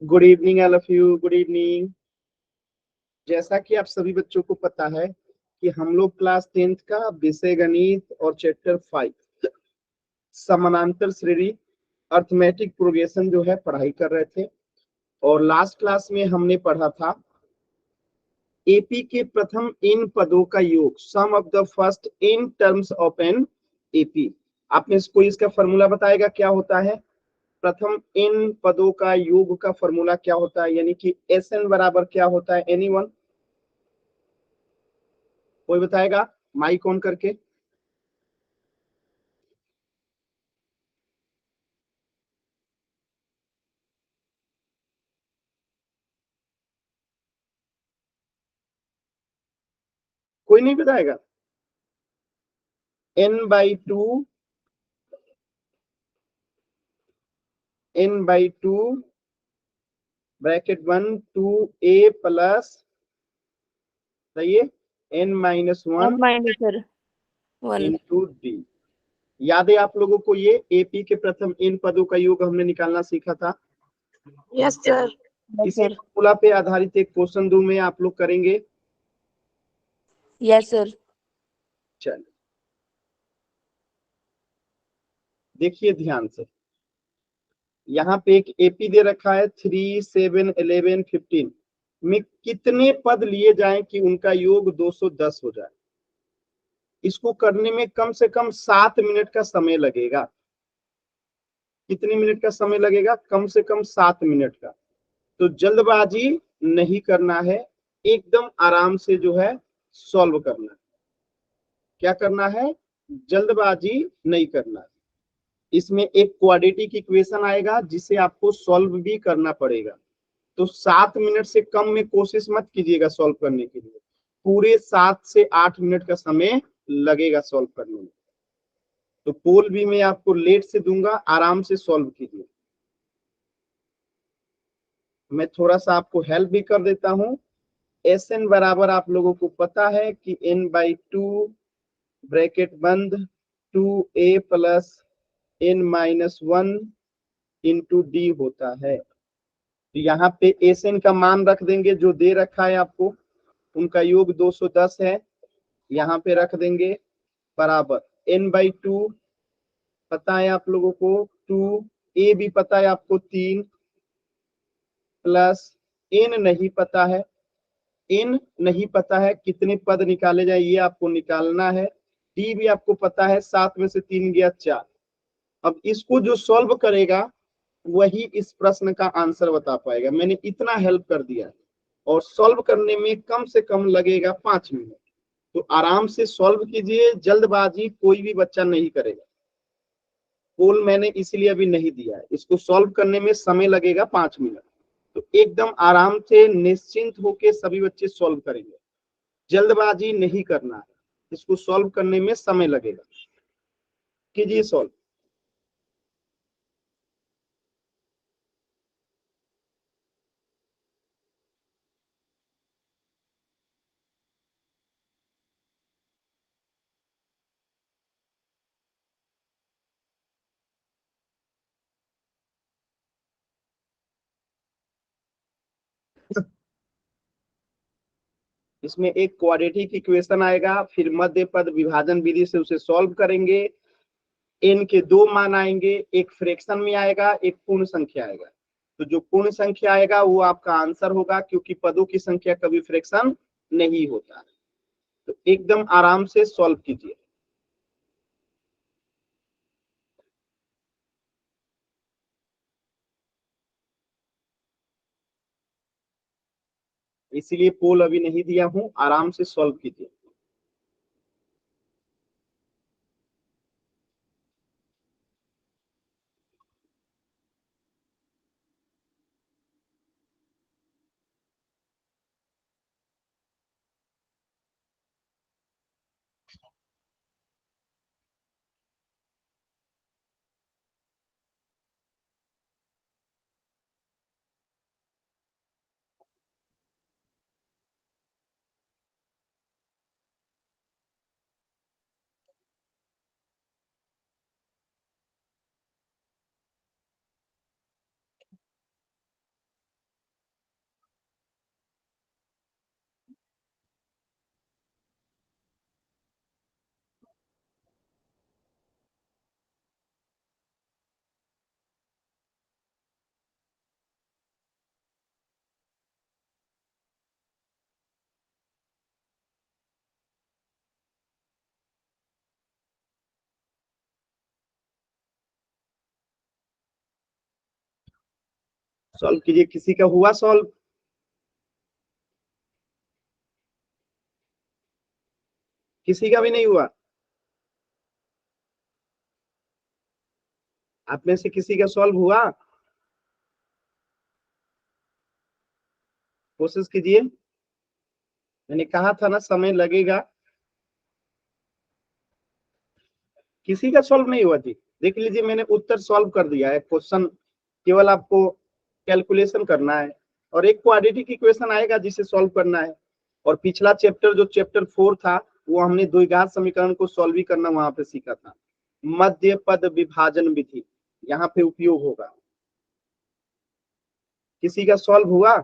Good evening all of you, good evening. जैसा कि आप सभी बच्चों को पता है कि हम लोग क्लास 10th का विषय गणित और चैप्टर 5 समानांतर श्रेणी अर्थमेटिक प्रोग्रेशन जो है पढ़ाई कर रहे थे। और लास्ट क्लास में हमने पढ़ा था एपी के प्रथम इन पदों का योग, sum of the first in terms of n AP. आपने कोई इसका फॉर्मूला बताएगा क्या होता है? प्रथम इन पदों का योग का फॉर्मूला क्या होता है, यानी कि एस एन बराबर क्या होता है? एनीवन कोई बताएगा माइक ऑन करके? कोई नहीं बताएगा? n/2 n/2 bracket 1 2a plus, सही है, n-1 1 इंटू डी। याद है आप लोगों को ये एपी के प्रथम इन पदों का योग हमने निकालना सीखा था। Yes sir. इसी फॉर्मूला पे आधारित एक क्वेश्चन दो में आप लोग करेंगे। Yes sir. चलिए देखिए ध्यान से, यहाँ पे एक एपी दे रखा है 3 7 11 15 में कितने पद लिए जाएं कि उनका योग 210 हो जाए। इसको करने में कम से कम 7 मिनट का समय लगेगा। कितने मिनट का समय लगेगा? कम से कम 7 मिनट का। तो जल्दबाजी नहीं करना है, एकदम आराम से जो है सॉल्व करना है। क्या करना है? जल्दबाजी नहीं करना है। इसमें एक क्वाड्रेटिक इक्वेशन आएगा जिसे आपको सॉल्व भी करना पड़ेगा। तो 7 मिनट से कम में कोशिश मत कीजिएगा सॉल्व करने के लिए, पूरे 7 से 8 मिनट का समय लगेगा सॉल्व करने में। तो पोल भी मैं आपको लेट से दूंगा, आराम से सॉल्व कीजिए। मैं थोड़ा सा आपको हेल्प भी कर देता हूं। एस एन बराबर आप लोगों को पता है कि n/2 ब्रैकेट बंद 2a plus n-1 into D होता है। तो यहाँ पे एस एन का मान रख देंगे जो दे रखा है आपको, उनका योग 210 है। यहाँ पे रख देंगे बराबर n/2 पता है आप लोगों को, 2 ए भी पता है आपको 3 प्लस n नहीं पता है। n नहीं पता है, कितने पद निकाले जाए ये आपको निकालना है। डी भी आपको पता है, 7 में से 3 गया 4। अब इसको जो सॉल्व करेगा वही इस प्रश्न का आंसर बता पाएगा। मैंने इतना हेल्प कर दिया है और सॉल्व करने में कम से कम लगेगा 5 मिनट। तो आराम से सॉल्व कीजिए, जल्दबाजी कोई भी बच्चा नहीं करेगा। पोल मैंने इसलिए अभी नहीं दिया है, इसको सॉल्व करने में समय लगेगा 5 मिनट। तो एकदम आराम से निश्चिंत होकर सभी बच्चे सॉल्व करेंगे, जल्दबाजी नहीं करना है। इसको सॉल्व करने में समय लगेगा। कीजिए सॉल्व। इसमें एक क्वाड्रेटिक इक्वेशन आएगा, फिर मध्य पद विभाजन विधि से उसे सॉल्व करेंगे। एन के दो मान आएंगे, एक फ्रैक्शन में आएगा, एक पूर्ण संख्या आएगा। तो जो पूर्ण संख्या आएगा वो आपका आंसर होगा, क्योंकि पदों की संख्या कभी फ्रैक्शन नहीं होता है। तो एकदम आराम से सॉल्व कीजिए। इसीलिए पोल अभी नहीं दिया हूं, आराम से सॉल्व कीजिए। सॉल्व कीजिए। किसी का हुआ सॉल्व? किसी का भी नहीं हुआ? आप में से किसी का सॉल्व हुआ? कोशिश कीजिए, मैंने कहा था ना समय लगेगा। किसी का सॉल्व नहीं हुआ जी? देख लीजिए, मैंने उत्तर सॉल्व कर दिया है। क्वेश्चन केवल आपको कैलकुलेशन करना है और एक क्वाड्रेटिक इक्वेशन आएगा जिसे सॉल्व करना है। और पिछला चैप्टर जो चैप्टर 4 था वो हमने द्विघात समीकरण को सॉल्व ही करना वहां पे सीखा था। मध्य पद विभाजन विधि यहाँ पे उपयोग होगा। किसी का सॉल्व हुआ?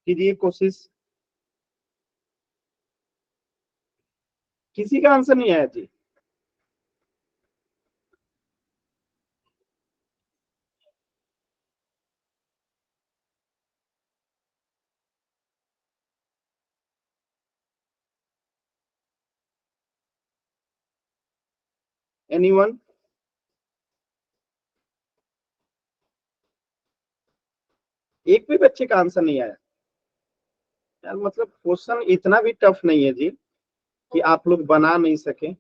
कीजिए कोशिश। किसी का आंसर नहीं आया जी? एनीवन? एक भी बच्चे का आंसर नहीं आया? यार मतलब क्वेश्चन इतना भी टफ नहीं है जी कि आप लोग बना नहीं सके।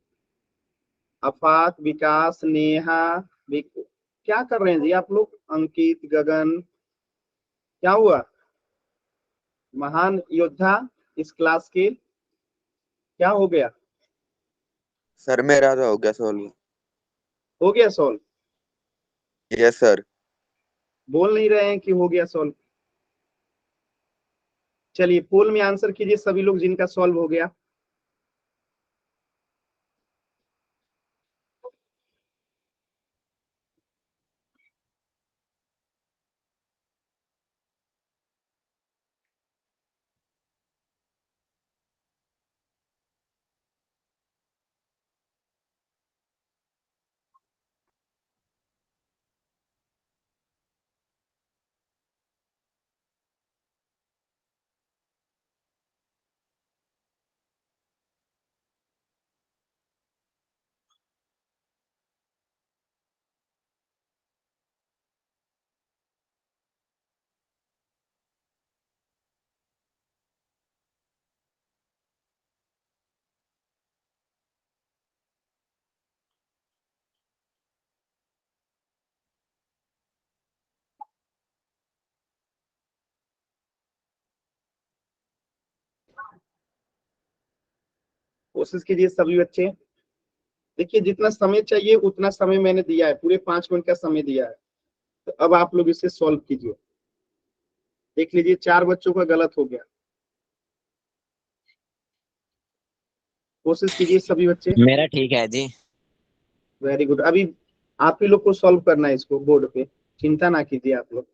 आफाक, विकास, नेहा, क्या कर रहे हैं जी आप लोग? अंकित, गगन, क्या हुआ? महान योद्धा इस क्लास के, क्या हो गया? सर मेरा तो हो गया सॉल्व। हो गया सॉल्व? Yes sir. बोल नहीं रहे हैं कि हो गया सॉल्व। चलिए पोल में आंसर कीजिए सभी लोग जिनका सॉल्व हो गया। कोशिश कीजिए सभी बच्चे। देखिए जितना समय चाहिए उतना समय मैंने दिया है, पूरे 5 मिनट का समय दिया है। तो अब आप लोग इसे सॉल्व कीजिए। देख लीजिए 4 बच्चों का गलत हो गया। कोशिश कीजिए सभी बच्चे। मेरा ठीक है जी। Very good. अभी आप ही लोग को सॉल्व करना है इसको बोर्ड पे, चिंता ना कीजिए आप लोग।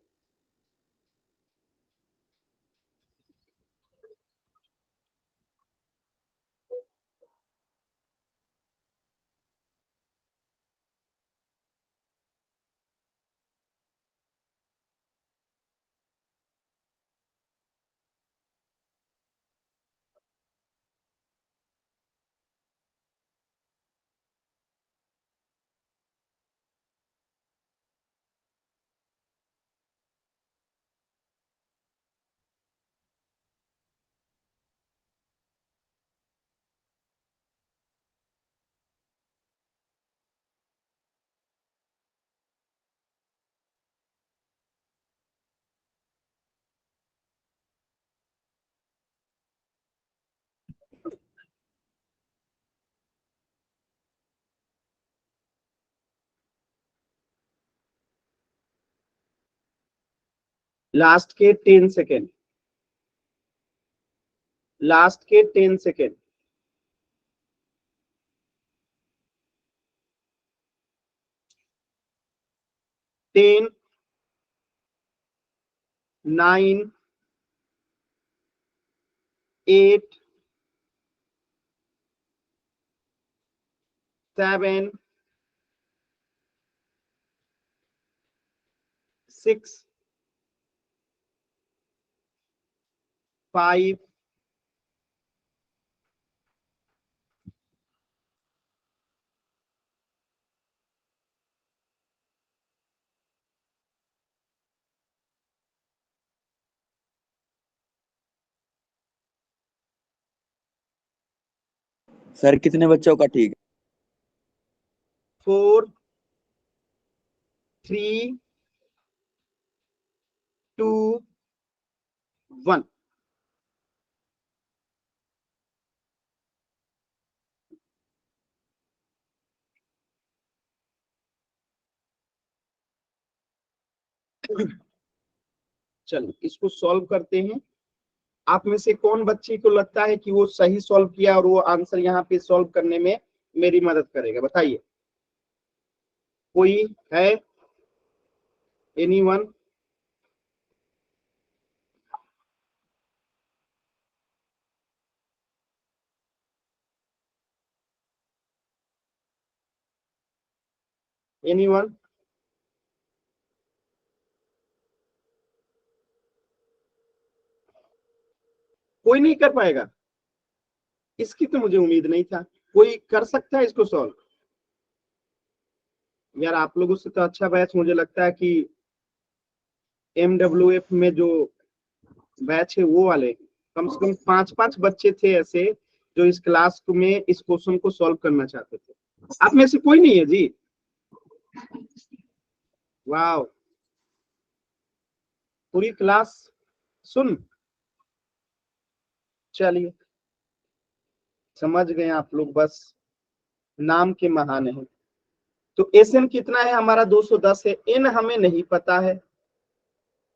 लास्ट के 10 सेकेंड, लास्ट के 10 सेकेंड। 10, 9, 8, 7, 6, 5, सर कितने बच्चों का ठीक 4, 3, 2, 1। चलिए इसको सॉल्व करते हैं। आप में से कौन बच्चे को लगता है कि वो सही सॉल्व किया और वो आंसर यहाँ पे सॉल्व करने में मेरी मदद करेगा? बताइए, कोई है? एनीवन? एनीवन? कोई नहीं कर पाएगा? इसकी तो मुझे उम्मीद नहीं था। कोई कर सकता है इसको सॉल्व? यार आप लोगों से तो अच्छा बैच मुझे लगता है कि MWF में जो बैच है वो वाले, कम से कम 5-5 बच्चे थे ऐसे जो इस क्लास में इस क्वेश्चन को सॉल्व करना चाहते थे। आप में से कोई नहीं है जी? वाह, पूरी क्लास सुन। चलिए समझ गए आप लोग, बस नाम के महान है। तो SN कितना है हमारा? 210 है। N हमें नहीं पता है,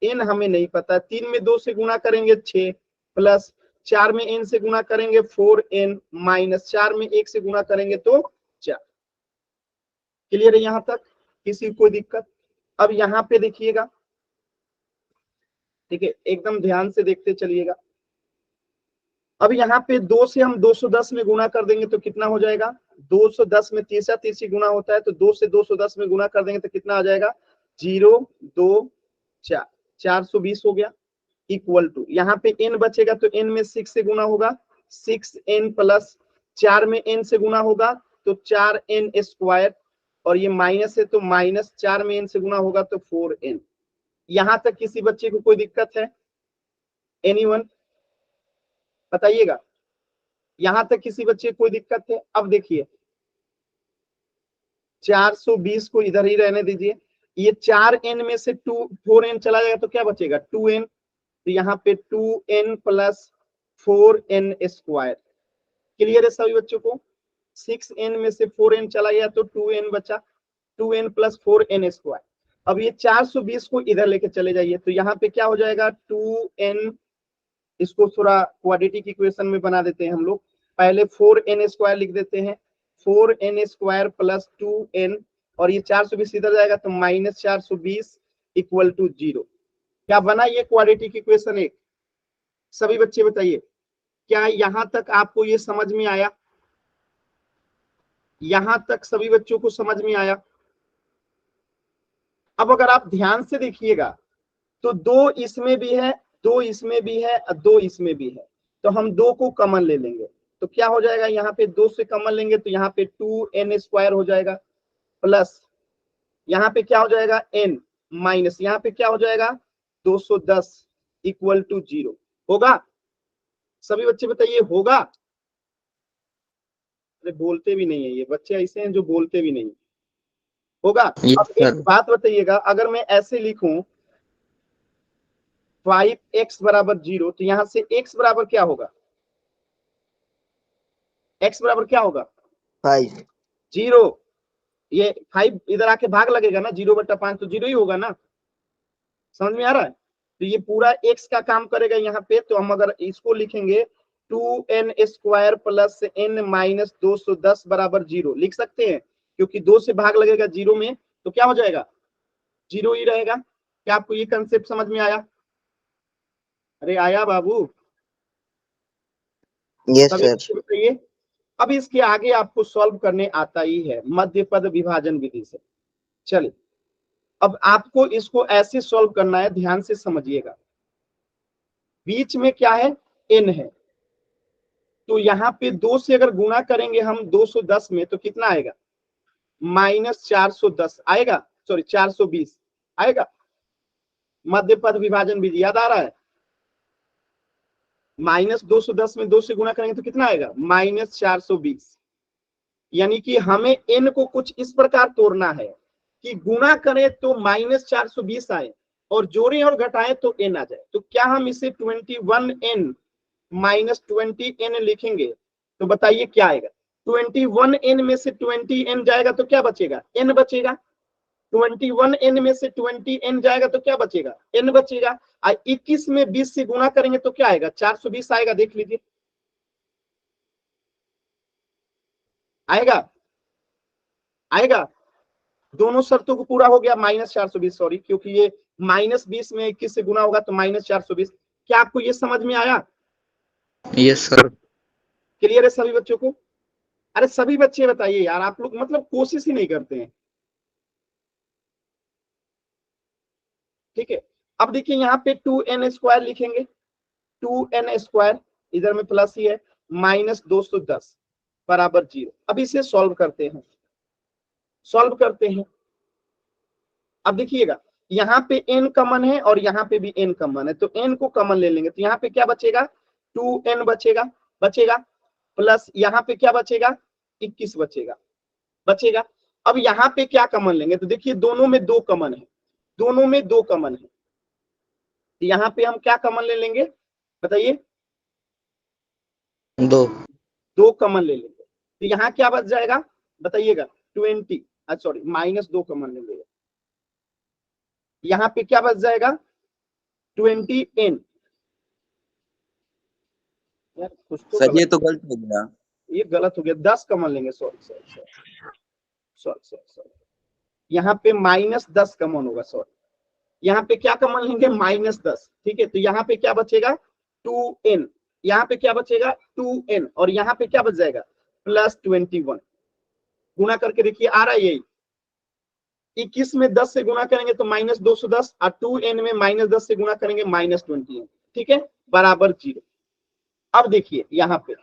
N हमें नहीं पता। 3 में 2 से गुणा करेंगे 6, प्लस 4 में N से गुणा करेंगे 4N, माइनस 4 में 1 से गुणा करेंगे तो 4। क्लियर है यहां तक? किसी को कोई दिक्कत? अब यहाँ पे देखिएगा, ठीक है, एकदम ध्यान से देखते चलिएगा। अब यहाँ पे 2 से हम 210 में गुणा कर देंगे तो कितना हो जाएगा? 210 में तीसरा तीसरी गुणा होता है, तो 2 से 210 में गुणा कर देंगे तो कितना आ जाएगा? 0, 2, 4, 420 हो गया। इक्वल टू, यहाँ पे n बचेगा तो n में 6 से गुणा होगा, 6n प्लस 4 में n से गुणा होगा तो 4n स्क्वायर, और ये माइनस है तो माइनस 4 में n से गुणा होगा तो 4n। यहां तक किसी बच्चे को कोई दिक्कत है? एनीवन बताइएगा, यहां तक किसी बच्चे को कोई दिक्कत है? अब देखिए 420 को इधर ही रहने दीजिए, ये 4n में से 4n चला जाएगा तो क्या बचेगा? 2n। तो यहाँ पे 2n plus 4n square. Clear है सभी बच्चों को? 6n में से 4n चला गया तो 2n बचा, 2n प्लस 4n स्क्वायर। अब ये 420 को इधर लेके चले जाइए तो यहाँ पे क्या हो जाएगा? 2n, इसको थोड़ा क्वाड्रेटिक इक्वेशन में बना देते हैं हम लोग। पहले 4n स्क्वायर लिख देते हैं, 4n स्क्वायर प्लस 2n, और ये 420 इधर जाएगा तो माइनस 420 इक्वल टू 0। क्या बना ये क्वाड्रेटिक इक्वेशन एक? सभी बच्चे बताइए, क्या यहां तक आपको ये समझ में आया? यहां तक सभी बच्चों को समझ में आया? अब अगर आप ध्यान से देखिएगा तो 2 इसमें भी है, 2 इसमें भी है, 2 इसमें भी है, तो हम 2 को कॉमन ले लेंगे तो क्या हो जाएगा? यहाँ पे 2 से कॉमन लेंगे तो यहाँ पे 2n स्क्वायर हो जाएगा, प्लस यहाँ पे क्या हो जाएगा? n, माइनस यहाँ पे क्या हो जाएगा? 210 इक्वल टू 0 होगा? सभी बच्चे बताइए, होगा? अरे बोलते भी नहीं है, ये बच्चे ऐसे हैं जो बोलते भी नहीं। होगा? अब एक बात बताइएगा, अगर मैं ऐसे लिखूं 5x बराबर 0, तो यहां से x बराबर क्या होगा? x बराबर क्या होगा? 5। 0। ये 5 इधर आके भाग लगेगा ना, 0/5 तो 0 ही होगा ना। समझ में आ रहा है? तो ये पूरा x का काम करेगा यहाँ पे, तो हम अगर इसको लिखेंगे 2n square plus n minus 210 बराबर 0 लिख सकते हैं, क्योंकि 2 से भाग लगेगा 0 में तो क्या हो जाएगा? जीरो ही रहेगा। क्या आपको ये कंसेप्ट समझ में आया? अरे आया बाबू? यस सभी सर। बताइए। अब इसके आगे आपको सॉल्व करने आता ही है मध्य पद विभाजन विधि से। चलिए अब आपको इसको ऐसे सॉल्व करना है, ध्यान से समझिएगा। बीच में क्या है? n है। तो यहाँ पे 2 से अगर गुणा करेंगे हम 210 में तो कितना आएगा? -410 आएगा, सॉरी 420 आएगा। मध्य पद विभाजन विधि याद आ रहा है? -210 में 2 से गुणा करेंगे तो कितना आएगा? -420। यानी कि हमें n को कुछ इस प्रकार तोड़ना है कि गुणा करें तो -420 आए और जोड़ें और घटाएं तो n आ जाए। तो क्या हम इसे 21n -20n लिखेंगे? तो बताइए क्या आएगा? 21n में से 20n जाएगा तो क्या बचेगा? n बचेगा। 21n में से 20n जाएगा तो क्या बचेगा? n बचेगा। 21 में 20 से गुणा करेंगे तो क्या आएगा? 420 आएगा। देख लीजिए आएगा, आएगा। दोनों शर्तों को पूरा हो गया। -420 सॉरी, क्योंकि ये -20 में 21 से गुना होगा तो -420। क्या आपको ये समझ में आया? Yes sir. क्लियर है सभी बच्चों को? अरे सभी बच्चे बताइए यार, आप लोग मतलब कोशिश ही नहीं करते हैं। ठीक है, अब देखिए यहाँ पे 2n² लिखेंगे। 2n², इधर में प्लस ही है, -210 बराबर 0। अब इसे सॉल्व करते हैं, सॉल्व करते हैं। अब देखिएगा यहाँ पे n कॉमन है और यहाँ पे भी n कॉमन है, तो n को कॉमन ले लेंगे तो यहाँ पे क्या बचेगा? 2n बचेगा, बचेगा प्लस यहाँ पे क्या बचेगा? 21 बचेगा, बचेगा। अब यहाँ पे क्या कॉमन लेंगे? तो देखिए दोनों में 2 कॉमन है, दोनों में 2 कॉमन है। तो यहाँ पे हम क्या कॉमन ले लेंगे बताइए? 2 कॉमन ले लेंगे तो यहाँ क्या बच जाएगा बताइएगा? 20, सॉरी -2 कॉमन ले लेंगे, यहाँ पे क्या बच जाएगा? 20n। यार कुछ तो सर ये गलत, तो गलत हो गया। ये गलत हो गया। 10 कॉमन लेंगे, sorry sorry sorry sorry sorry sorry, यहाँ पे -10 कॉमन होगा। सॉरी, यहाँ पे क्या कॉमन लेंगे? -10। ठीक है, तो यहाँ पे क्या बचेगा? 2n। यहाँ पे क्या बचेगा? 2n। और यहाँ पे क्या बच जाएगा? +21। गुणा करके देखिए आ रहा है यही। 21 में 10 से गुणा करेंगे तो -210 और 2n में -10 से गुणा करेंगे -20n। ठीक है, बराबर 0। अब देखिए यहाँ पे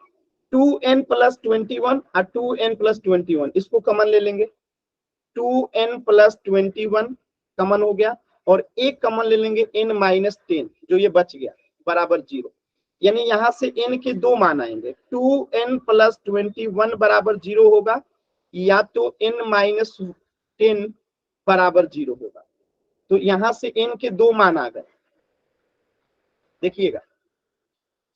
2n + 21 और 2n + 21, इसको कॉमन ले लेंगे। 2n + 21 कॉमन हो गया और एक कॉमन ले लेंगे n - 10, जो ये बच गया, बराबर 0। यानी यहाँ से n के 2 मान आएंगे। 2n + 21 बराबर 0 होगा या तो n - 10 बराबर 0 होगा। तो यहाँ से n के 2 मान आ गए। देखिएगा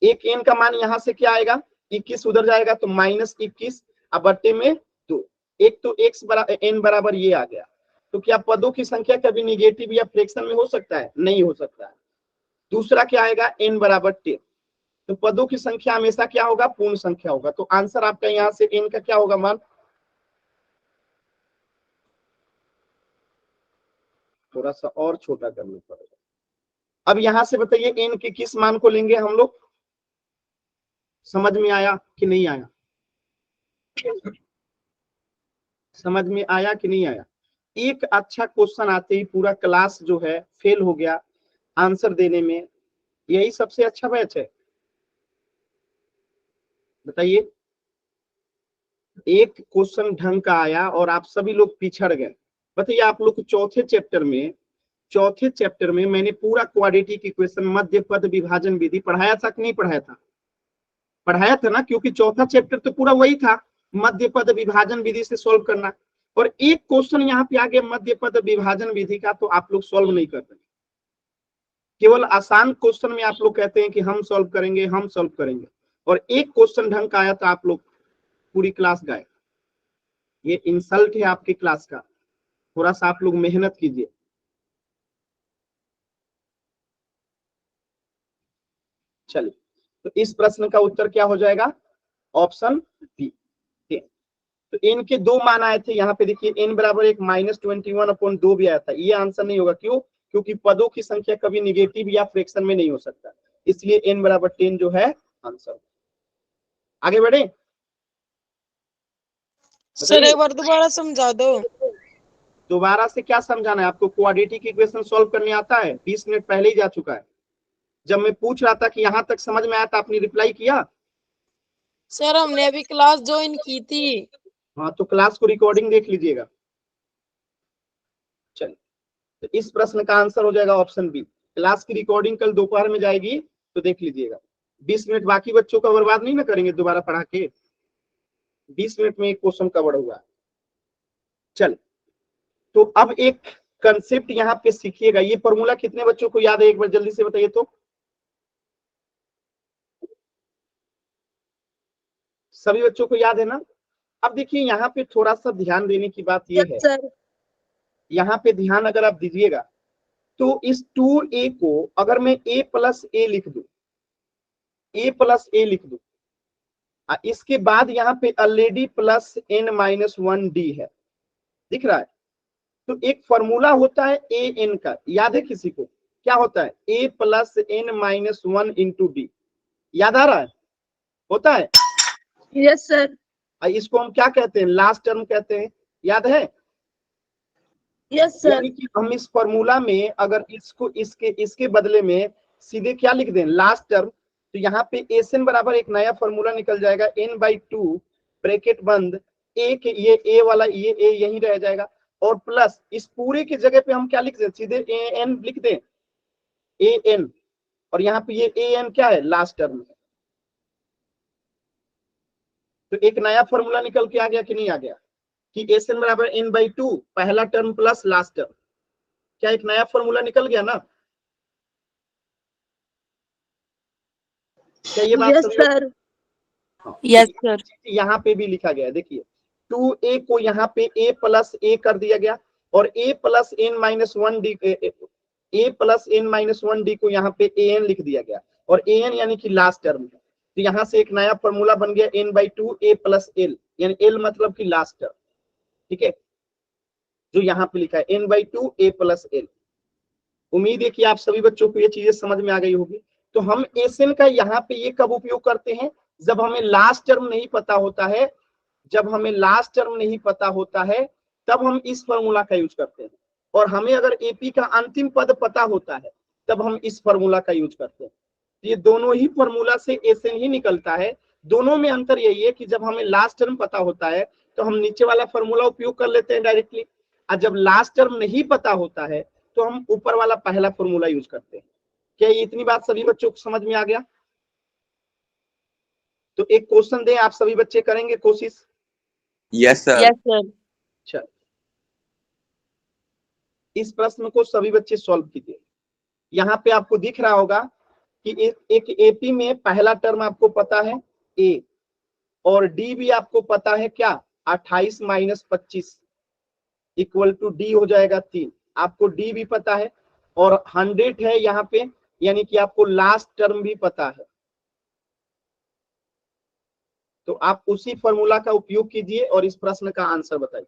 एक n का मान यहाँ से क्या आएगा? 21 उधर जाएगा तो -21 अब बट्टे में 2। एक तो x n बराबर ये आ गया। तो क्या पदों की संख्या कभी निगेटिव या फ्रैक्शन में हो सकता है? नहीं हो सकता है। दूसरा क्या आएगा? n बराबर 10। तो पदों की संख्या हमेशा क्या होगा? पूर्ण संख्या होगा। तो आंसर आपका यहाँ से n का क्या होगा मान? थोड़ा सा और छोटा करना पड़ेगा। अब यहां से बताइए n के किस मान को लेंगे हम लोग? समझ में आया कि नहीं आया? समझ में आया कि नहीं आया? एक अच्छा क्वेश्चन आते ही पूरा क्लास जो है फेल हो गया आंसर देने में। यही सबसे अच्छा बैच है, बताइए। एक क्वेश्चन ढंग का आया और आप सभी लोग पिछड़ गए। बताइए आप लोग को चौथे चैप्टर में मैंने पूरा क्वाड्रेटिक इक्वेशन मध्य पद विभाजन विधि पढ़ाया था कि नहीं पढ़ाया था? पढ़ाया था ना, क्योंकि चौथा चैप्टर तो पूरा वही था, मध्य पद विभाजन विधि से सॉल्व करना। और एक क्वेश्चन यहाँ पे आगे मध्य पद विभाजन विधि का तो आप लोग सॉल्व नहीं करते, केवल आसान क्वेश्चन में आप लोग कहते हैं कि हम सॉल्व करेंगे, हम सॉल्व करेंगे। और एक क्वेश्चन ढंग का आया तो आप लोग पूरी क्लास गए। ये इंसल्ट है आपकी क्लास का। थोड़ा सा आप लोग मेहनत कीजिए। चलिए, तो इस प्रश्न का उत्तर क्या हो जाएगा? Option B. तो n के 2 मान आए थे यहाँ पे, देखिए n बराबर एक -21/2 भी आया था। ये आंसर नहीं होगा, क्यों? क्योंकि पदों की संख्या कभी निगेटिव या फ्रैक्शन में नहीं हो सकता, इसलिए n बराबर 10 जो है आंसर। आगे बढ़े, सर एक बार दोबारा समझा दो। दोबारा से क्या समझाना है आपको? क्वाड्रेटिक इक्वेशन सॉल्व करने आता है? 20 मिनट पहले ही जा चुका है। जब मैं पूछ रहा था कि यहां तक समझ में आया था, आपने रिप्लाई किया? सर हमने अभी क्लास ज्वाइन की थी। हाँ, तो क्लास को रिकॉर्डिंग देख लीजिएगा। चलिए, तो इस प्रश्न का आंसर हो जाएगा ऑप्शन बी। क्लास की रिकॉर्डिंग कल दोपहर में जाएगी, तो देख लीजिएगा। 20 मिनट बाकी बच्चों का बर्बाद नहीं ना करेंगे दोबारा पढ़ा के। 20 मिनट में एक क्वेश्चन कवर हुआ। चल, तो अब एक कंसेप्ट यहाँ पे सीखिएगा। ये फॉर्मूला कितने बच्चों को याद है, एक बार जल्दी से बताइए तो। सभी बच्चों को याद है ना? अब देखिए यहाँ पे थोड़ा सा ध्यान देने की बात ये है, यस सर। यहाँ पे ध्यान अगर आप दीजिएगा तो इस 2a को अगर मैं a प्लस ए लिख दूं, a प्लस ए लिख दूं, इसके बाद यहाँ पे ऑलरेडी प्लस n-1d है, दिख रहा है? तो एक फॉर्मूला होता है ए एन का, याद है किसी को? क्या होता है? a plus n-1 into D, याद आ रहा है? होता है। Yes sir. इसको हम क्या कहते हैं? लास्ट टर्म कहते हैं, याद है? Yes sir. यानी कि हम इस फॉर्मूला में अगर इसको इसके इसके बदले में सीधे क्या लिख दें? Last term. तो यहाँ पे एस एन बराबर एक नया फॉर्मूला निकल जाएगा, n/2 ब्रैकेट बंद, ए के ये ए वाला ये ए यही रह जाएगा, और प्लस इस पूरे की जगह पे हम क्या लिख दें? सीधे ए एन लिख दें, ए एन। और यहाँ पे ये ए एन क्या है? लास्ट टर्म है। तो एक नया फॉर्मूला निकल के आ गया कि नहीं आ गया? कि एस एन बराबर n/2 पहला टर्म प्लस लास्ट टर्म। क्या एक नया फॉर्मूला निकल गया ना? क्या ये बात यस सभी? सर। हाँ, यस सर। यहाँ पे भी लिखा गया है, देखिए 2a को यहाँ पे a प्लस ए कर दिया गया, और a plus n-1d, a plus n-1d को यहाँ पे an लिख दिया गया, और an यानी कि लास्ट टर्म है। तो यहाँ से एक नया फॉर्मूला बन गया n/2 a प्लस l, यानी l मतलब कि लास्ट टर्म, ठीक है? जो यहाँ पे लिखा है n/2 a प्लस l। उम्मीद है कि आप सभी बच्चों को ये चीजें समझ में आ गई होगी। तो हम एसएन का यहाँ पे ये कब उपयोग करते हैं? जब हमें लास्ट टर्म नहीं पता होता है, जब हमें लास्ट टर्म नहीं पता होता है तब हम इस फॉर्मूला का यूज करते हैं। और हमें अगर एपी का अंतिम पद पता होता है तब हम इस फॉर्मूला का यूज करते हैं। ये दोनों ही फॉर्मूला से एसएन ही निकलता है। दोनों में अंतर यही है कि जब हमें लास्ट टर्म पता होता है तो हम नीचे वाला फॉर्मूला उपयोग कर लेते हैं डायरेक्टली, और जब लास्ट टर्म नहीं पता होता है तो हम ऊपर वाला पहला फॉर्मूला यूज करते हैं। क्या ये इतनी बात सभी बच्चों को समझ में आ गया? तो एक क्वेश्चन दें, आप सभी बच्चे करेंगे कोशिश? Yes sir. Yes sir. चल, इस प्रश्न को सभी बच्चे सॉल्व कीजिए। यहाँ पे आपको दिख रहा होगा कि एक एपी में पहला टर्म आपको पता है ए, और डी भी आपको पता है, क्या? 28 - 25 इक्वल टू डी हो जाएगा 3। आपको डी भी पता है, और 100 है यहाँ पे, यानी कि आपको लास्ट टर्म भी पता है। तो आप उसी फॉर्मूला का उपयोग कीजिए और इस प्रश्न का आंसर बताइए।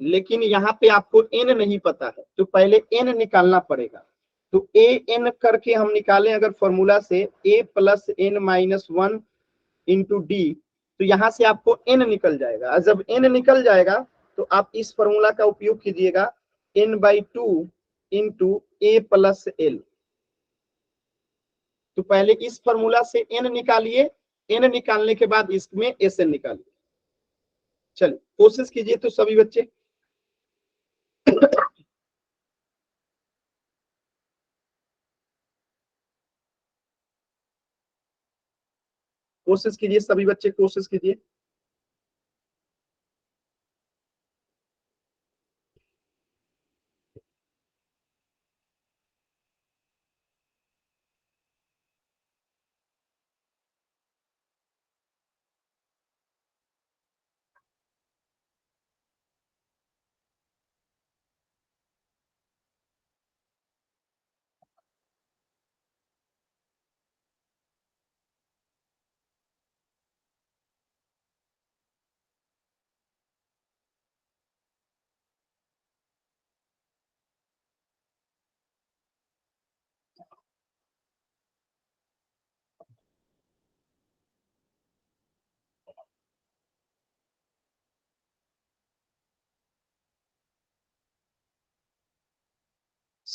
लेकिन यहाँ पे आपको n नहीं पता है, तो पहले n निकालना पड़ेगा। तो ए एन करके हम निकालें अगर फॉर्मूला से a plus n-1 into D, तो यहाँ से आपको n निकल जाएगा। और जब n निकल जाएगा तो आप इस फॉर्मूला का उपयोग कीजिएगा, n/2 इंटू ए प्लस एल। तो पहले इस फॉर्मूला से n निकालिए, n निकालने के बाद इसमें एस एन निकालिए। चलिए कोशिश कीजिए तो सभी बच्चे। कोशिश कीजिए सभी बच्चे, कोशिश कीजिए।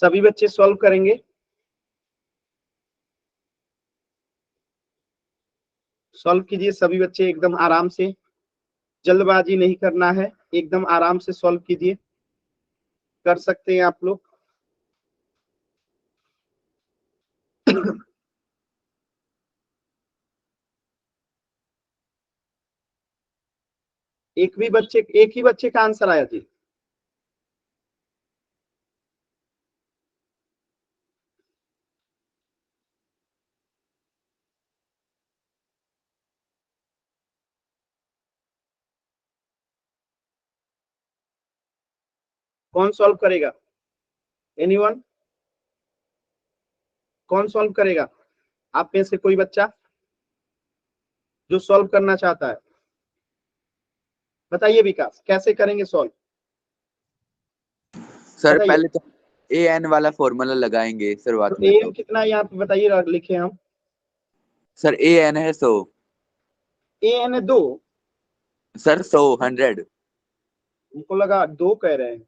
सभी बच्चे सॉल्व करेंगे। सॉल्व कीजिए सभी बच्चे, एकदम आराम से, जल्दबाजी नहीं करना है, एकदम आराम से सॉल्व कीजिए, कर सकते हैं आप लोग। एक ही बच्चे का आंसर आया जी। कौन सॉल्व करेगा? एनीवन? कौन सॉल्व करेगा आप में से कोई बच्चा जो सॉल्व करना चाहता है? बताइए विकास, कैसे करेंगे सॉल्व? सर बताइए। पहले तो ए एन वाला फॉर्मूला लगाएंगे तो शुरुआत में। एन कितना है यहाँ पे बताइए, लिखे हम। सर ए एन है 100। एन है 2? सर 100 हमको लगा 2 कह रहे हैं।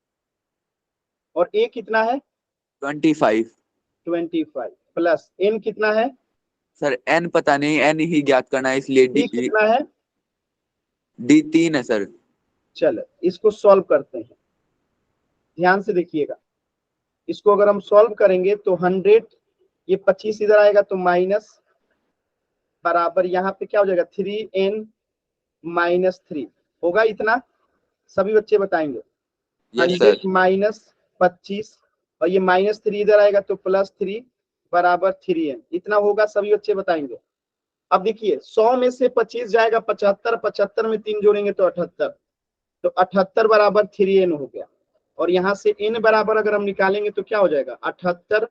और ए कितना है? 25। 25 प्लस एन कितना है? सर एन पता नहीं, एन ही ज्ञात करना है, इसलिए डी कितना है? डी 3 है सर। चलो इसको सॉल्व करते हैं, ध्यान से देखिएगा। इसको अगर हम सॉल्व करेंगे तो 100, ये 25 इधर आएगा तो माइनस, बराबर यहाँ पे क्या हो जाएगा 3n माइनस 3 होगा इतना। सभी बच्चे बताएंगे। Yes 100 sir. माइनस 25 और ये माइनस 3 इधर आएगा तो प्लस 3 बराबर 3n, इतना होगा। सभी बच्चे बताएंगे। अब देखिए 100 में से 25 जाएगा 75, 75 में 3 जोड़ेंगे तो 78, तो 78 बराबर 3n हो गया। और यहाँ से n बराबर अगर हम निकालेंगे तो क्या हो जाएगा 78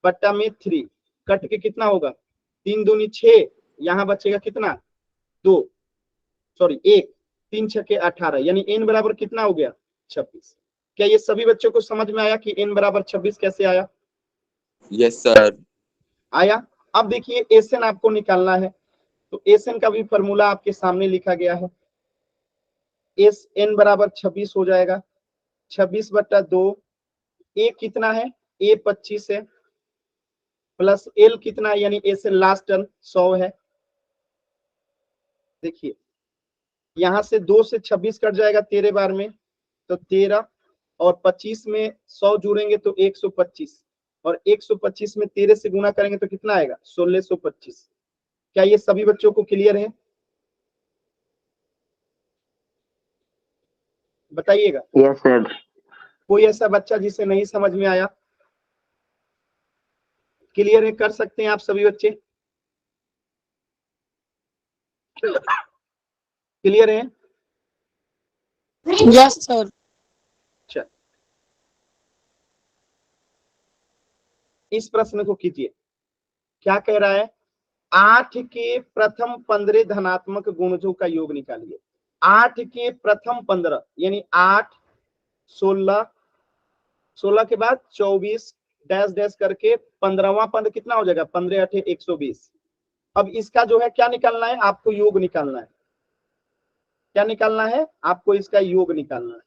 बट्टा में 3, कट के कितना होगा 3 दूनी 6, यहाँ बचेगा कितना 2, सॉरी 1, 3 छके 18, यानी n बराबर कितना हो गया 26। क्या ये सभी बच्चों को समझ में आया कि n बराबर 26 कैसे आया? Yes sir. आया। अब देखिए एसएन आपको निकालना है, तो एसएन का भी फॉर्मूला आपके सामने लिखा गया है। एस एन बराबर 26 हो जाएगा, 26 बट्टा 2, ए कितना है ए 25 है, प्लस एल कितना है यानी ए से लास्ट टर्म 100 है। देखिए यहां से 2 से 26 कट जाएगा 13 बार में तो 13, और 25 में 100 जुड़ेंगे तो 125, और 125 में 13 से गुना करेंगे तो कितना आएगा 1625। क्या ये सभी बच्चों को क्लियर है? बताइएगा। Yes sir. कोई ऐसा बच्चा जिसे नहीं समझ में आया? क्लियर है, कर सकते हैं आप सभी बच्चे? क्लियर है? Yes sir. चल इस प्रश्न को कीजिए, क्या कह रहा है 8 के प्रथम 15 धनात्मक गुणजों का योग निकालिए। 8 के प्रथम 15 यानी 8, 16, 16 के बाद 24 डैश डैश करके 15वां पद कितना हो जाएगा 15 8 120। अब इसका जो है क्या निकालना है आपको, योग निकालना है। क्या निकालना है आपको? इसका योग निकालना है।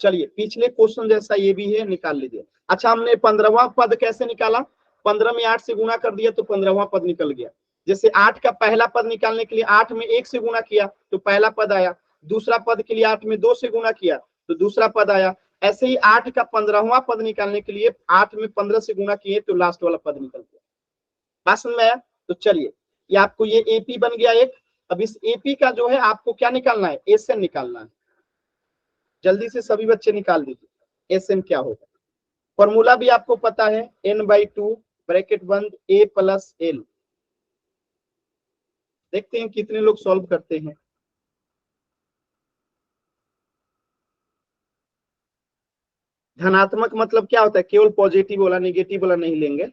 चलिए पिछले क्वेश्चन जैसा ये भी है, निकाल लीजिए। अच्छा हमने 15वां पद कैसे निकाला? 15 में 8 से गुणा कर दिया तो 15वां पद निकल गया। जैसे 8 का पहला पद निकालने के लिए 8 में 1 से गुणा किया तो पहला पद आया, दूसरा पद के लिए 8 में 2 से गुणा किया तो दूसरा पद आया। ऐसे ही 8 का 15वां पद निकालने के लिए 8 में 15 से गुणा किए तो लास्ट वाला पद निकल गया। बात समझ में आया? तो चलिए ये आपको ये एपी बन गया एक। अब इस एपी का जो है आपको क्या निकालना है, एसएन निकालना है। जल्दी से सभी बच्चे निकाल दीजिए एसएन क्या होगा। फॉर्मूला भी आपको पता है, n/2 ब्रैकेट बंद a प्लस एल। देखते हैं कितने लोग सॉल्व करते हैं। धनात्मक मतलब क्या होता है, केवल पॉजिटिव वाला, नेगेटिव वाला नहीं लेंगे।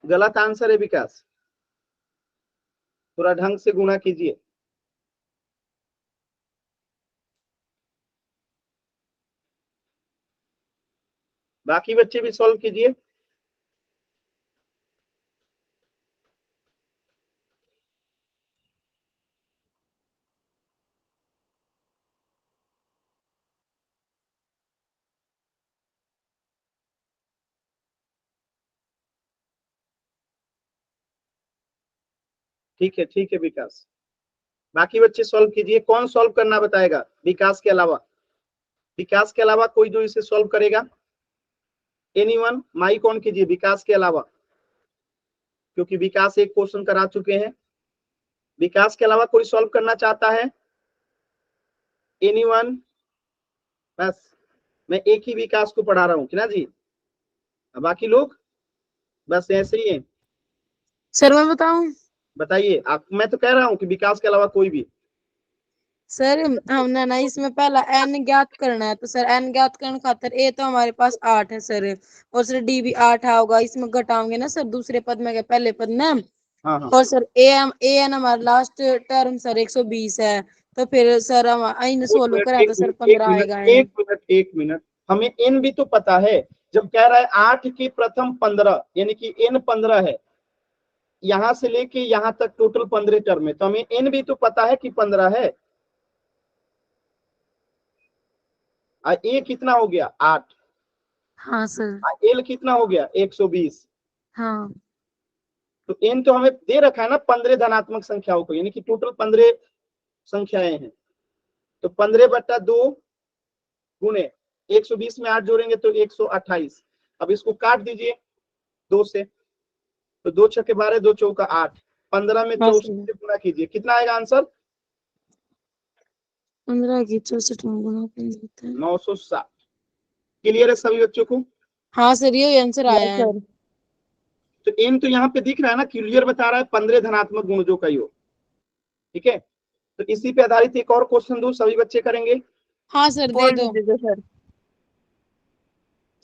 गलत आंसर है विकास, थोड़ा ढंग से गुणा कीजिए। बाकी बच्चे भी सॉल्व कीजिए। ठीक है विकास। बाकी बच्चे सॉल्व कीजिए। कौन सॉल्व करना बताएगा विकास के अलावा? विकास के अलावा कोई जो इसे सॉल्व करेगा? एनीवन? माइक ऑन कीजिए विकास के अलावा, क्योंकि विकास एक क्वेश्चन करा चुके हैं। विकास के अलावा कोई सॉल्व करना चाहता है? एनीवन? बस मैं एक ही विकास को पढ़ा रहा हूँ ना जी, बाकी लोग बस ऐसे ही हैं। सर मैं बताऊं? बताइए आप। मैं तो कह रहा हूँ कि विकास के अलावा कोई भी। सर हमने ना इसमें पहला n ज्ञात करना है, तो सर n ज्ञात करने खातिर a तो हमारे पास 8 है सर, और सर d भी 8 होगा। इसमें घटाओगे ना सर दूसरे पद में क्या पहले पद में, हाँ हाँ और सर an हमारा लास्ट टर्म सर 120 है, तो फिर सर हम इन सोल्व करा तो सर 15 आएगा। एक मिनट, हमें एन भी तो पता है। जब कह रहा है 8 के प्रथम 15, यानी कि एन 15 है, यहां से लेके यहां तक टोटल 15 टर्म है, तो हमें एन भी तो पता है कि 15 है। ए कितना हो गया? 8। हाँ सर। एल कितना हो गया? 120। हाँ तो एन तो हमें दे रखा है ना 15 धनात्मक संख्याओं को, यानी कि टोटल 15 संख्याएं हैं। तो 15/2 गुणे 120 में 8 जोड़ेंगे तो 128। अब इसको काट दीजिए 2 से, तो 2 छक्के 12, 2 चौका 8, 15 में 64 से गुणा कीजिए, कितना आएगा आंसर? 15 की 64 में गुणा करते हैं। 960। क्लियर है सभी बच्चों को? हाँ सर ये आंसर आया है। तो एन तो यहाँ पे दिख रहा है ना, क्लियर बता रहा है 15 धनात्मक गुणजों का योग। ठीक है, तो इसी पे आधारित एक और क्वेश्चन दूं, सभी बच्चे करेंगे? हाँ सर दे दो सर।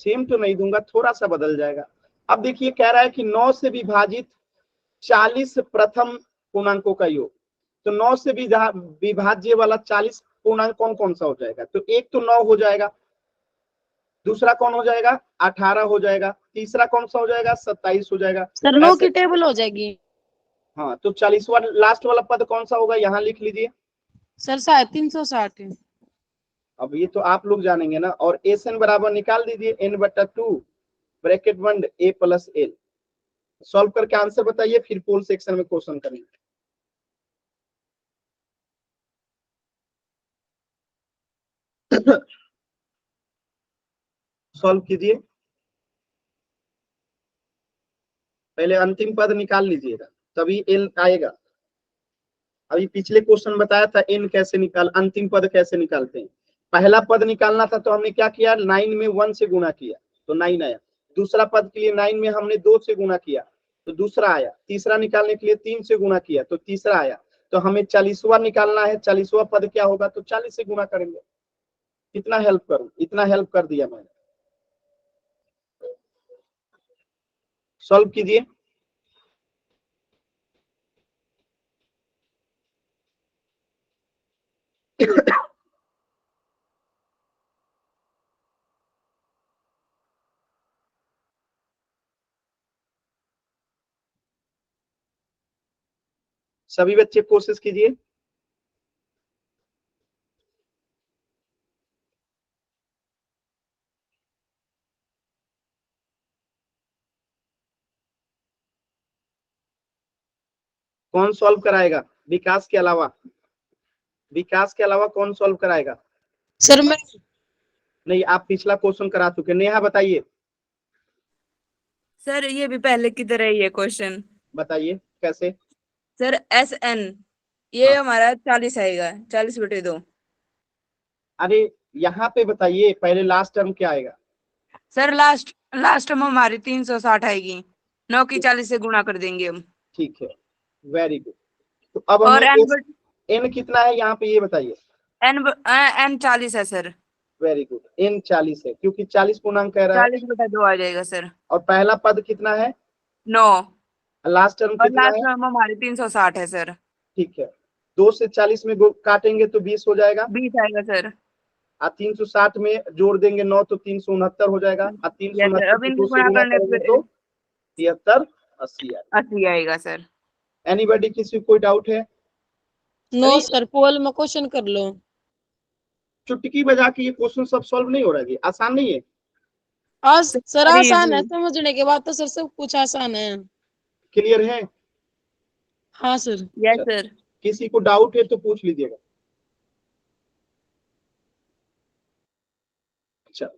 सेम तो नहीं दूंगा, थोड़ा सा बदल जाएगा। अब देखिए कह रहा है कि 9 से विभाजित 40 प्रथम पूर्णांकों का योग। तो 9 से विभाज्य वाला 40 पूर्णांक कौन कौन सा हो जाएगा? तो एक तो 9 हो जाएगा, दूसरा कौन हो जाएगा? 18 हो जाएगा, तीसरा कौन सा हो जाएगा? 27 हो जाएगा। सर 9 ऐसे की टेबल हो जाएगी। हाँ, तो 40वां लास्ट वाला पद कौन सा होगा? यहाँ लिख लीजिए। सर शायद 360 है। अब ये तो आप लोग जानेंगे ना। और एस एन बराबर निकाल दीजिए n/2 ब्रैकेट बंद a + l। सॉल्व करके आंसर बताइए, फिर पोल सेक्शन में क्वेश्चन करेंगे। सॉल्व कीजिए, पहले अंतिम पद निकाल लीजिएगा तभी एल आएगा। अभी पिछले क्वेश्चन बताया था एन कैसे निकाल, अंतिम पद कैसे निकालते हैं। पहला पद निकालना था तो हमने क्या किया? 9 में 1 से गुणा किया तो 9 आया। दूसरा पद के लिए 9 में हमने 2 से गुणा किया तो दूसरा आया। तीसरा निकालने के लिए 3 से गुणा किया तो तीसरा आया। तो हमें 40वां निकालना है, 40वां पद क्या होगा? तो 40 से गुणा करेंगे। कितना हेल्प करूं? इतना हेल्प कर दिया मैंने। सॉल्व कीजिए। सभी बच्चे कोशिश कीजिए। कौन सॉल्व कराएगा विकास के अलावा? विकास के अलावा कौन सॉल्व कराएगा? सर मैं नहीं, आप पिछला क्वेश्चन करा चुके। नेहा बताइए। सर ये भी पहले की तरह ही है क्वेश्चन। बताइए कैसे? सर SN ये हाँ। हमारा 40 आएगा, 40/2। अरे यहाँ पे बताइए पहले लास्ट टर्म क्या आएगा? सर लास्ट में हमारी 360 आएगी, 9 की 40 से गुणा कर देंगे हम। ठीक है, वेरी गुड। तो अब और हमें एन कितना है यहाँ पे ये बताइए? N 40 है सर। वेरी गुड, एन 40 है क्योंकि 40 पूर्णांक कह रहा है। 40/2 आ जाएगा सर। और पहला पद कितना है? 9। लास्ट टर्म और कितना लास्ट है? में हमारी 360 है सर। ठीक है, 2 से 40 में काटेंगे तो 20 हो जाएगा। 20 आएगा सर। 360 में जोड़ देंगे 9 तो 369 हो जाएगा। Yes sir. 369 अब को इनको 2 से गुणा गुणा करने करेंगे पे तो 73 80 आएगा। 80 आएगा सर। एनीबॉडी, किसी कोई डाउट है? नो सर पोल में क्वेश्चन कर लो। चुटकी बजा के ये क्वेश्चन सब सॉल्व नहीं हो रहा है, आसान नहीं है। आज सर अरे आसान है, जी। समझने के बाद तो सर सब कुछ आसान है। क्लियर है? हाँ सर। Yes sir. किसी को डाउट है तो पूछ लीजिएगा। अच्छा,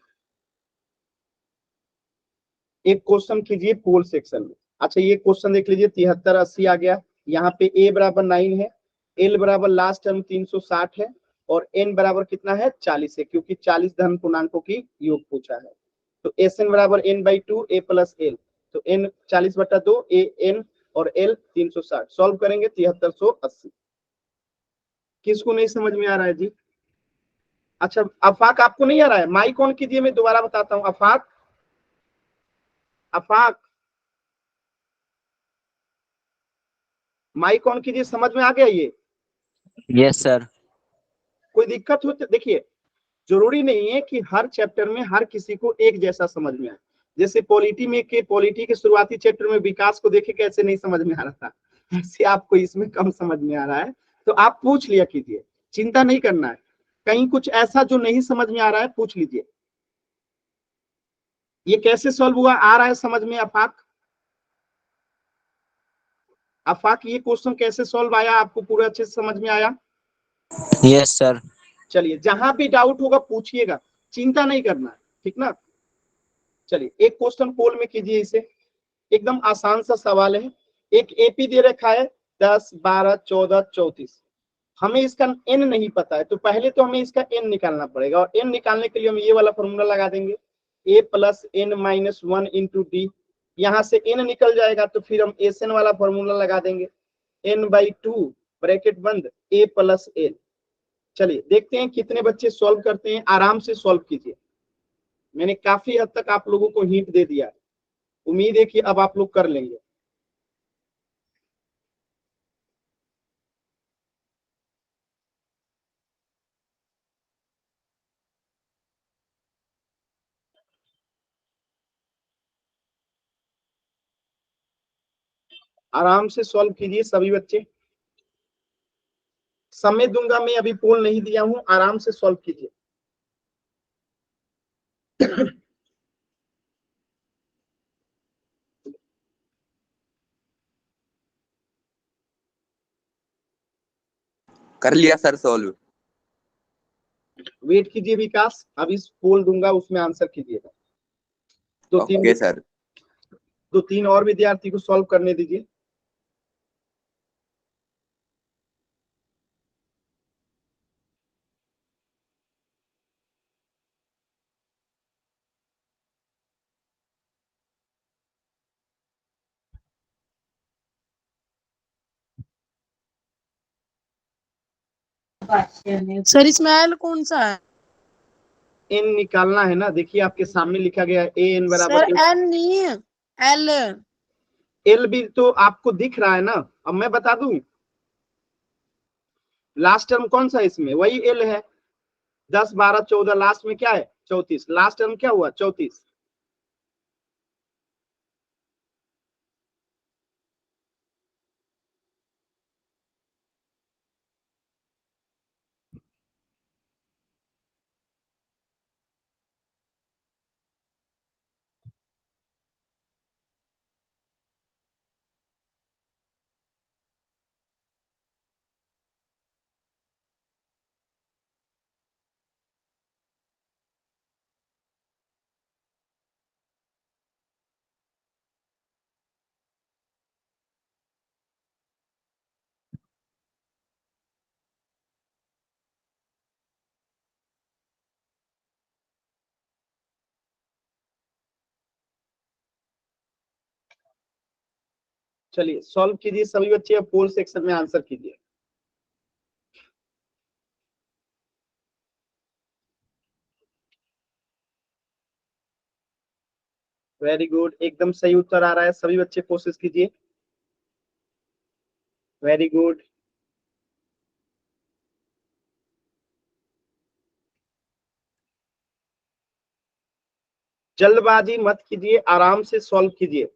एक क्वेश्चन कीजिए पोल सेक्शन में। अच्छा, ये क्वेश्चन देख लीजिए, 73 80 आ गया। यहाँ पे a बराबर 9 है, l बराबर लास्ट टर्म 360 है, और n बराबर कितना है 40 है, क्योंकि 40 धन पूर्णांकों की योग पूछा है। तो Sn बराबर n/2 a प्लस l, तो n 40/2 a n और l 360। सॉल्व करेंगे 7380। किसको नहीं समझ में आ रहा है जी? अच्छा, अफाक आपको नहीं आ रहा है? माइक ऑन कीजिए, मैं दोबारा बताता हूँ। अफाक, अफाक माइक ऑन कीजिए। समझ में आ गया ये? Yes sir. कोई दिक्कत हो तो देखिए, जरूरी नहीं है कि हर चैप्टर में हर किसी को एक जैसा समझ में आए। जैसे पॉलिटी के शुरुआती चैप्टर में विकास को देखे कैसे नहीं समझ में आ रहा था, ऐसे आपको इसमें कम समझ में आ रहा है, तो आप पूछ लिया कीजिए, चिंता नहीं करना है। कहीं कुछ ऐसा जो नहीं समझ में आ रहा है पूछ लीजिए। ये कैसे सॉल्व हुआ, आ रहा है समझ में? अफाक, अफाक ये क्वेश्चन कैसे सॉल्व आया, आपको पूरा अच्छे से समझ में आया? Yes sir. चलिए, जहां भी डाउट होगा पूछिएगा, चिंता नहीं करना है, ठीक ना? चलिए, एक क्वेश्चन पोल में कीजिए इसे, एकदम आसान सा सवाल है। एक एपी दे रखा है 10 12 14 34। हमें इसका एन नहीं पता है, तो पहले तो हमें इसका एन निकालना पड़ेगा, और एन निकालने के लिए हम ये वाला फॉर्मूला लगा देंगे, a plus n minus 1 into d. यहाँ से एन निकल जाएगा तो फिर हम एस एन वाला फॉर्मूला लगा देंगे, n/2 ब्रैकेट बंद ए प्लस एन। चलिए देखते हैं कितने बच्चे सॉल्व करते हैं। आराम से सॉल्व कीजिए, मैंने काफी हद तक आप लोगों को हिंट दे दिया है। उम्मीद है कि अब आप लोग कर लेंगे। आराम से सॉल्व कीजिए सभी बच्चे, समय दूंगा मैं, अभी पोल नहीं दिया हूं, आराम से सॉल्व कीजिए। कर लिया सर सॉल्व। वेट कीजिए विकास, अभी पोल दूंगा उसमें आंसर कीजिएगा। Okay sir. दो तीन और विद्यार्थी को सॉल्व करने दीजिए। सर इसमें एल कौन सा है? एन निकालना है ना, देखिए आपके सामने लिखा गया है ए एन सर बराबर एन नहीं है, एल। एल भी तो आपको दिख रहा है ना। अब मैं बता दूं, लास्ट टर्म कौन सा है इसमें, वही एल है। 10 12 14 लास्ट में क्या है 34, लास्ट टर्म क्या हुआ 34। चलिए सॉल्व कीजिए सभी बच्चे, अब पोल सेक्शन में आंसर कीजिए। वेरी गुड, एकदम सही उत्तर आ रहा है, सभी बच्चे कोशिश कीजिए। Very good. जल्दबाजी मत कीजिए, आराम से सॉल्व कीजिए।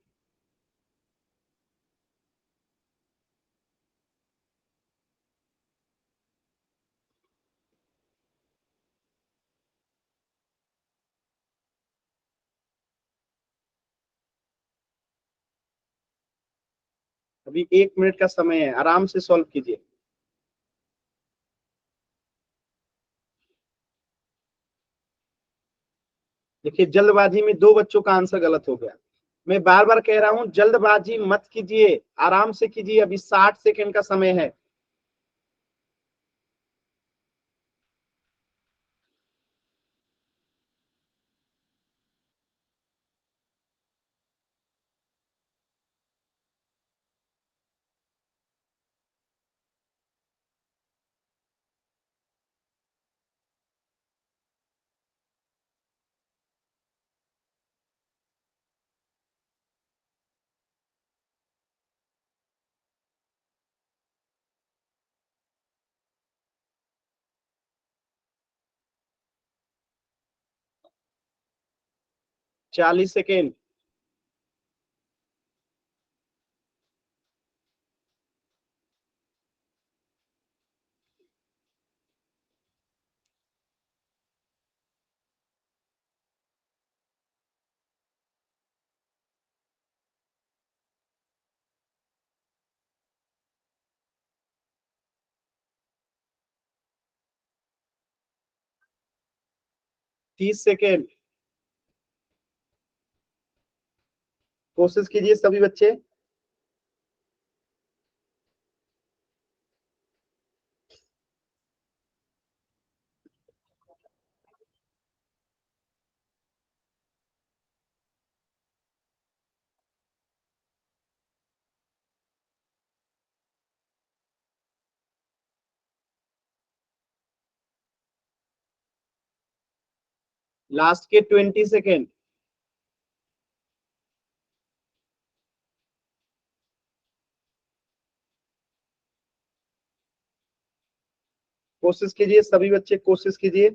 अभी 1 मिनट का समय है, आराम से सॉल्व कीजिए। देखिए जल्दबाजी में 2 बच्चों का आंसर गलत हो गया। मैं बार बार कह रहा हूं जल्दबाजी मत कीजिए, आराम से कीजिए, अभी 60 सेकंड का समय है। चालीस सेकेंड। तीस सेकेंड। कोशिश कीजिए सभी बच्चे। लास्ट के 20 सेकेंड। कोशिश कीजिए सभी बच्चे, कोशिश कीजिए।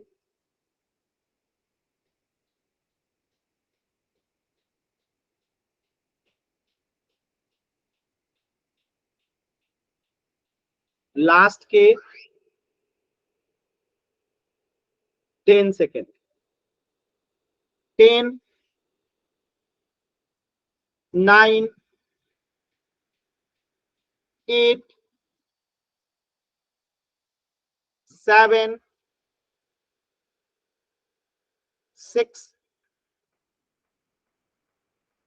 लास्ट के 10 सेकेंड। 10, 9, 8, 7, 6,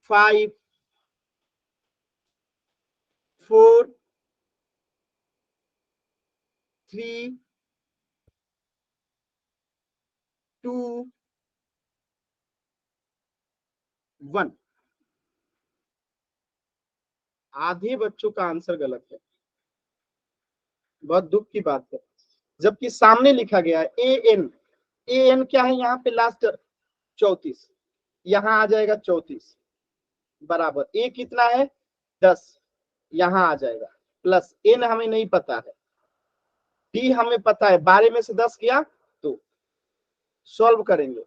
5, 4, 3, 2, 1। आधे बच्चों का आंसर गलत है, बहुत दुख की बात है, जबकि सामने लिखा गया है AN। AN क्या है यहाँ पे? लास्ट 34, यहाँ आ जाएगा 34 बराबर A कितना है? 10, यहाँ आ जाएगा प्लस N हमें नहीं पता है, D हमें पता है, 12 में से 10 गया तो सॉल्व करेंगे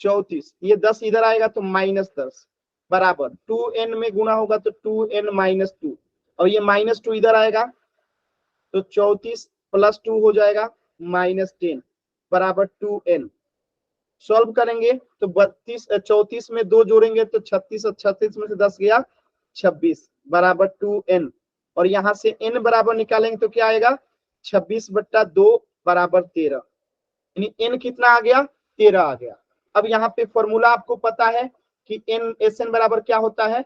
34, ये 10 इधर आएगा तो -10 बराबर 2n में गुना होगा तो 2n-2, और ये -2 इधर आएगा तो 34 + 2 हो जाएगा -10 बराबर 2n। सॉल्व करेंगे तो 34 में 2 जोड़ेंगे तो 36, और 36 में से 10 गया 26 बराबर 2n, और यहां से n बराबर निकालेंगे तो क्या आएगा? 26/2 बराबर 13, यानी n कितना आ गया? 13 आ गया। अब यहाँ पे फॉर्मूला आपको पता है कि SN बराबर क्या होता है,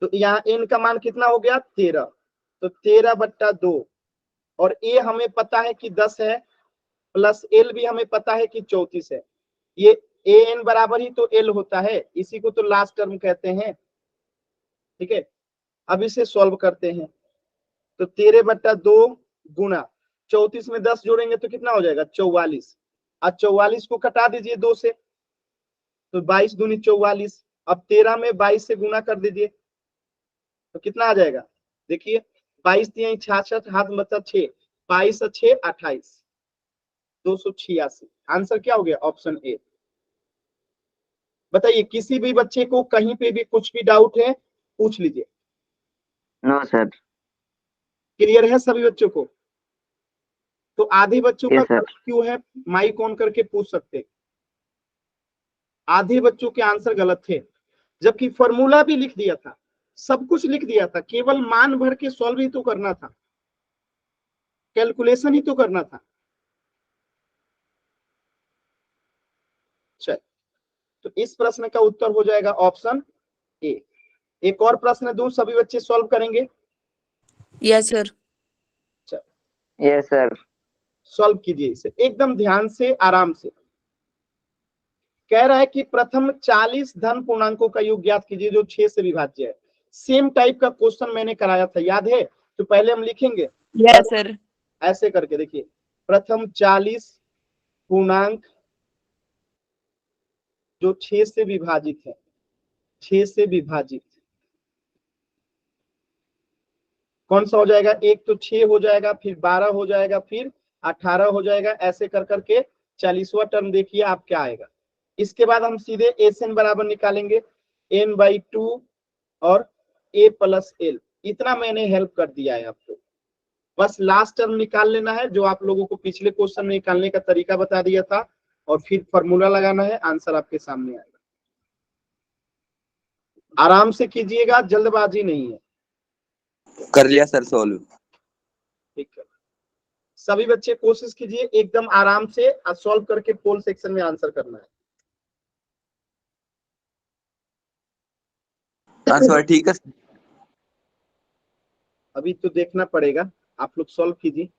तो यहाँ n का मान कितना हो गया? 13, तो 13/2, और A हमें पता है कि 10 है, प्लस L भी हमें पता है कि 34 है, ये AN बराबर ही तो L होता है, इसी को तो लास्ट टर्म कहते हैं। ठीक है, अब इसे सॉल्व करते हैं, तो 13/2 गुना 34 में 10 जोड़ेंगे तो कितना हो जाएगा? 44, और 44 को कटा दीजिए 2 से, तो 22 दूनी 44, अब 13 में 22 से गुना कर दीजिए तो कितना आ जाएगा? देखिए 22 3 66, हाथ में बचा 6, 22 और 6 28, 286। आंसर क्या हो गया? Option A. बताइए किसी भी बच्चे को कहीं पे भी कुछ भी डाउट है पूछ लीजिए। No sir. क्लियर है सभी बच्चों को? तो आधे बच्चों का यस सर। गलत क्यों है? माइक ऑन करके पूछ सकते। आधे बच्चों के आंसर गलत थे, जबकि फॉर्मूला भी लिख दिया था, सब कुछ लिख दिया था, केवल मान भर के सॉल्व ही तो करना था, कैलकुलेशन ही तो करना था। चल, तो इस प्रश्न का उत्तर हो जाएगा ऑप्शन ए। एक और प्रश्न दूं, सभी बच्चे सॉल्व करेंगे? Yes sir. Yes sir. Solve कीजिए इसे एकदम ध्यान से, आराम से। कह रहा है कि प्रथम 40 धन पूर्णांकों का योग ज्ञात कीजिए जो 6 से विभाज्य है। सेम टाइप का क्वेश्चन मैंने कराया था, याद है? तो पहले हम लिखेंगे यस सर। ऐसे करके, देखिए प्रथम 40 पूर्णांक जो 6 से विभाजित है, 6 से विभाजित कौन सा हो जाएगा? एक तो 6 हो जाएगा, फिर 12 हो जाएगा, फिर 18 हो जाएगा, ऐसे कर करके 40वां टर्म देखिए आप क्या आएगा। इसके बाद हम सीधे एन बराबर निकालेंगे n/2 और a + l। इतना मैंने हेल्प कर दिया है आपको, बस लास्ट टर्म निकाल लेना है जो आप लोगों को पिछले क्वेश्चन में निकालने का तरीका बता दिया था, और फिर फॉर्मूला लगाना है, आंसर आपके सामने आएगा। आराम से कीजिएगा, जल्दबाजी नहीं है। कर लिया सर सॉल्व। ठीक है, सभी बच्चे कोशिश कीजिए एकदम आराम से सॉल्व करके पोल सेक्शन में आंसर करना है। आंसर ठीक है। अभी तो देखना पड़ेगा, आप लोग सॉल्व कीजिए।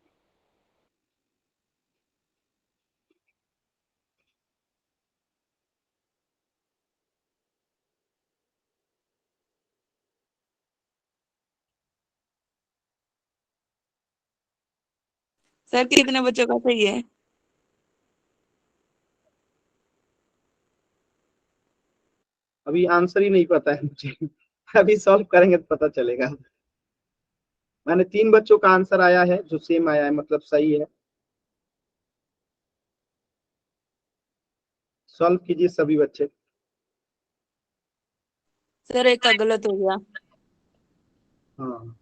सर कितने बच्चों का सही है? अभी आंसर ही नहीं पता है मुझे अभी सॉल्व करेंगे तो पता चलेगा। मैंने 3 बच्चों का आंसर आया है जो सेम आया है, मतलब सही है। सॉल्व कीजिए सभी बच्चे। सर एक का गलत हो गया। हाँ,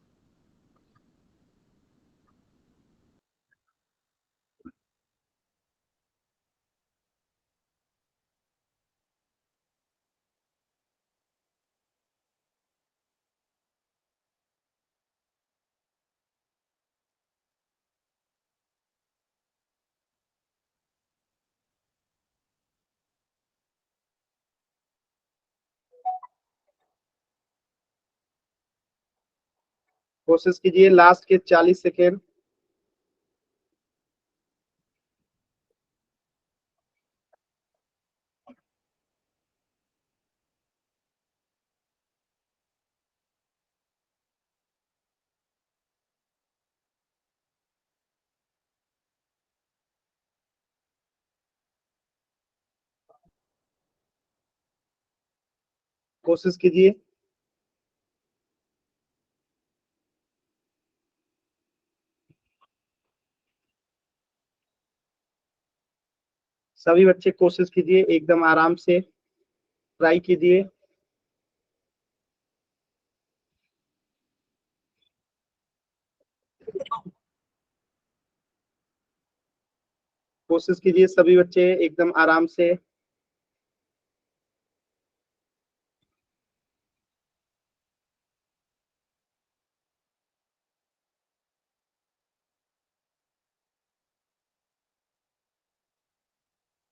कोशिश कीजिए लास्ट के 40 सेकेंड। कोशिश कीजिए। सभी बच्चे कोशिश कीजिए एकदम आराम से ट्राई कीजिए। कोशिश कीजिए सभी बच्चे एकदम आराम से।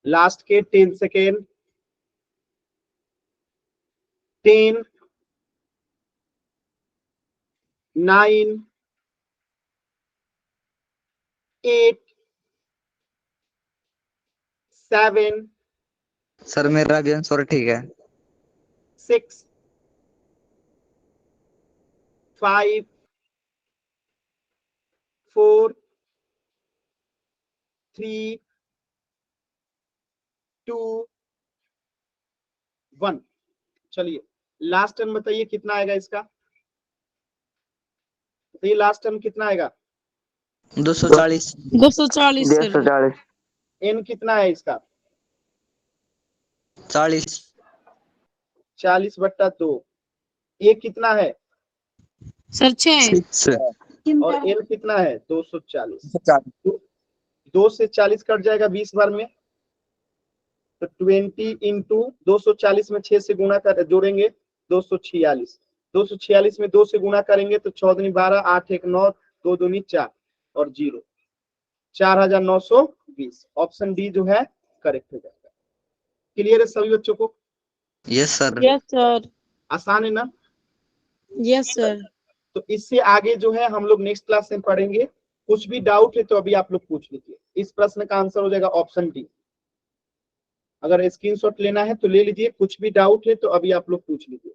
लास्ट के 10 सेकेंड। 10, 9, 8, 7, सर मेरा भी आंसर ठीक है। 6, 5, 4, 3, 2, 1। चलिए लास्ट टर्म बताइए कितना आएगा इसका? बताइए लास्ट टर्म कितना आएगा? 240। 240 सर। 240। एन कितना है इसका? 40। 40/2। ए कितना है? सर 6। 6। और एल कितना है? 240। 2 से 40 कट जाएगा 20 बार में, तो 20 × 240 में 6 से गुणा कर जोड़ेंगे 246। 246 में 2 से गुणा करेंगे तो 14 दूनी 12, 8 1 9, 2 दूनी 4 और 0, 4920। ऑप्शन डी जो है करेक्ट हो जाएगा। क्लियर है सभी बच्चों को? Yes sir. Yes sir. आसान है ना? Yes sir. तो इससे आगे जो है हम लोग नेक्स्ट क्लास में पढ़ेंगे। कुछ भी डाउट है तो अभी आप लोग पूछ लीजिए। इस प्रश्न का आंसर हो जाएगा ऑप्शन डी। अगर स्क्रीनशॉट लेना है तो ले लीजिए, कुछ भी डाउट है तो अभी आप लोग पूछ लीजिए।